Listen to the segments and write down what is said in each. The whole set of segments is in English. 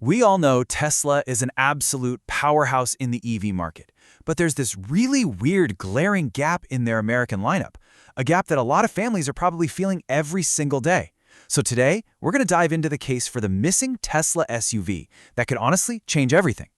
We all know Tesla is an absolute powerhouse in the EV market, but there's this really weird, glaring gap in their American lineup, a gap that a lot of families are probably feeling every single day. So today, we're going to dive into the case for the missing Tesla SUV that could honestly change everything.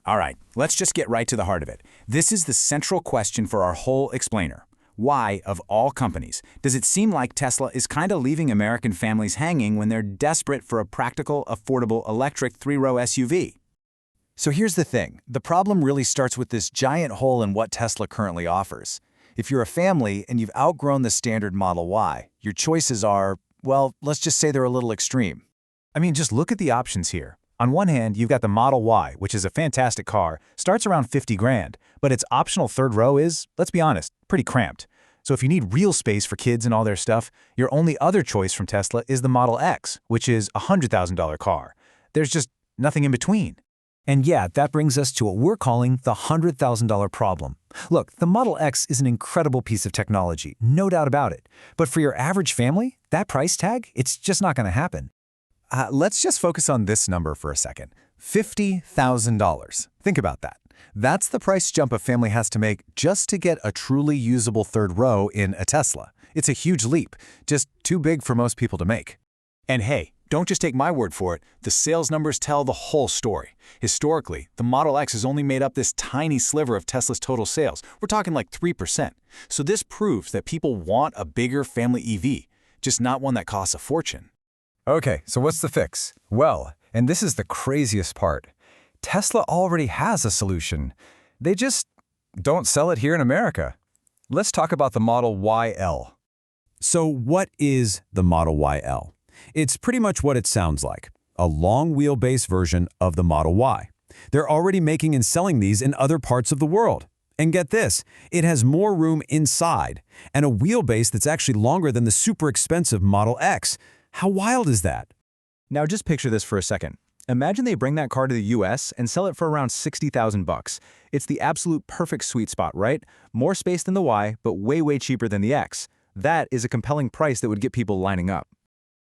All right, let's just get right to the heart of it. This is the central question for our whole explainer. Why, of all companies, does it seem like Tesla is kind of leaving American families hanging when they're desperate for a practical, affordable electric three-row SUV? So here's the thing. The problem really starts with this giant hole in what Tesla currently offers. If you're a family and you've outgrown the standard Model Y, your choices are, well, let's just say they're a little extreme. I mean, just look at the options here. On one hand, you've got the Model Y, which is a fantastic car, starts around 50 grand, but its optional third row is, let's be honest, pretty cramped. So if you need real space for kids and all their stuff, your only other choice from Tesla is the Model X, which is a $100,000 car. There's just nothing in between. And yeah, that brings us to what we're calling the $100,000 problem. Look, the Model X is an incredible piece of technology, no doubt about it. But for your average family, that price tag, it's just not going to happen. Let's just focus on this number for a second. $50,000. Think about that. That's the price jump a family has to make just to get a truly usable third row in a Tesla. It's a huge leap, just too big for most people to make. And hey, don't just take my word for it. The sales numbers tell the whole story. Historically, the Model X has only made up this tiny sliver of Tesla's total sales. We're talking like 3%. So this proves that people want a bigger family EV, just not one that costs a fortune. Okay, so what's the fix? Well, and this is the craziest part. Tesla already has a solution. They just don't sell it here in America. Let's talk about the Model YL. So what is the Model YL? It's pretty much what it sounds like, a long wheelbase version of the Model Y. They're already making and selling these in other parts of the world. And get this, it has more room inside and a wheelbase that's actually longer than the super expensive Model X. How wild is that? Now just picture this for a second. Imagine they bring that car to the US and sell it for around $60,000. It's the absolute perfect sweet spot, right? More space than the Y, but way cheaper than the X. That is a compelling price that would get people lining up.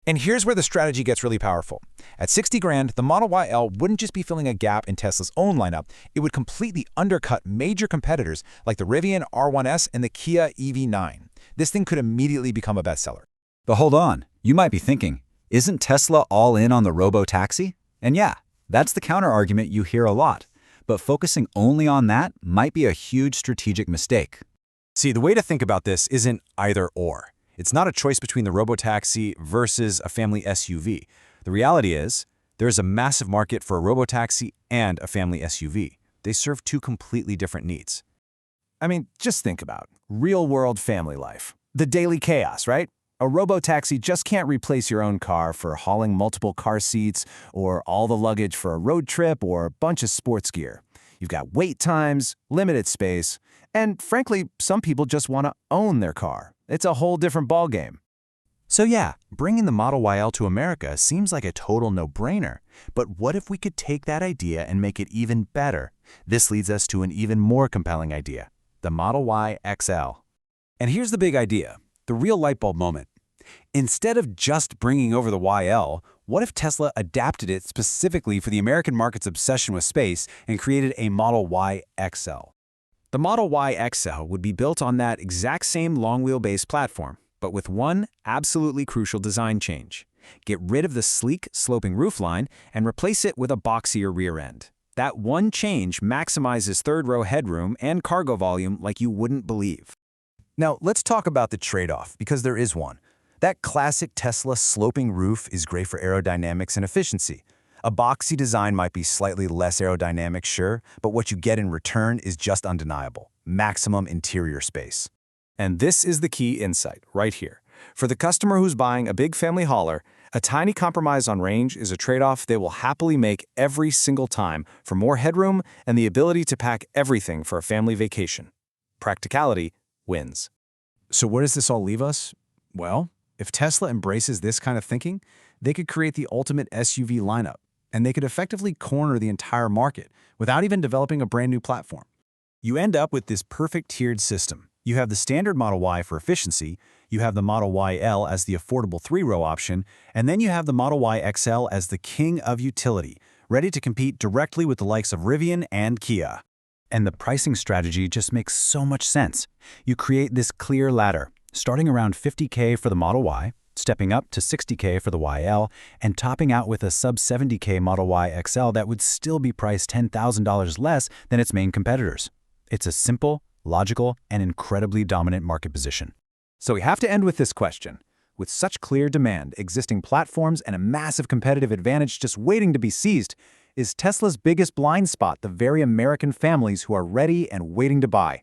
And here's where the strategy gets really powerful. At 60 grand, the Model YL wouldn't just be filling a gap in Tesla's own lineup, it would completely undercut major competitors like the Rivian R1S and the Kia EV9. This thing could immediately become a bestseller. But hold on, you might be thinking, isn't Tesla all in on the robotaxi? And yeah, that's the counter-argument you hear a lot. But focusing only on that might be a huge strategic mistake. See, the way to think about this isn't either or. It's not a choice between the robotaxi versus a family SUV. The reality is, there's a massive market for a robotaxi and a family SUV. They serve two completely different needs. I mean, just think about real-world family life. The daily chaos, right? A robotaxi just can't replace your own car for hauling multiple car seats or all the luggage for a road trip or a bunch of sports gear. You've got wait times, limited space, and frankly, some people just want to own their car. It's a whole different ballgame. So yeah, bringing the Model YL to America seems like a total no-brainer. But what if we could take that idea and make it even better? This leads us to an even more compelling idea, the Model Y XL. And here's the big idea, the real light bulb moment. Instead of just bringing over the YL, what if Tesla adapted it specifically for the American market's obsession with space and created a Model Y XL? The Model Y XL would be built on that exact same long wheelbase platform, but with one absolutely crucial design change. Get rid of the sleek, sloping roofline and replace it with a boxier rear end. That one change maximizes third-row headroom and cargo volume like you wouldn't believe. Now, let's talk about the trade-off, because there is one. That classic Tesla sloping roof is great for aerodynamics and efficiency. A boxy design might be slightly less aerodynamic, sure, but what you get in return is just undeniable: maximum interior space. And this is the key insight right here. For the customer who's buying a big family hauler, a tiny compromise on range is a trade-off they will happily make every single time for more headroom and the ability to pack everything for a family vacation. Practicality wins. So where does this all leave us? Well, if Tesla embraces this kind of thinking, they could create the ultimate SUV lineup, and they could effectively corner the entire market without even developing a brand new platform. You end up with this perfect tiered system. You have the standard Model Y for efficiency, you have the Model YL as the affordable three-row option, and then you have the Model Y XL as the king of utility, ready to compete directly with the likes of Rivian and Kia. And the pricing strategy just makes so much sense. You create this clear ladder, starting around $50K for the Model Y, stepping up to $60K for the YL, and topping out with a sub-$70K Model Y XL that would still be priced $10,000 less than its main competitors. It's a simple, logical, and incredibly dominant market position. So we have to end with this question. With such clear demand, existing platforms, and a massive competitive advantage just waiting to be seized, is Tesla's biggest blind spot the very American families who are ready and waiting to buy?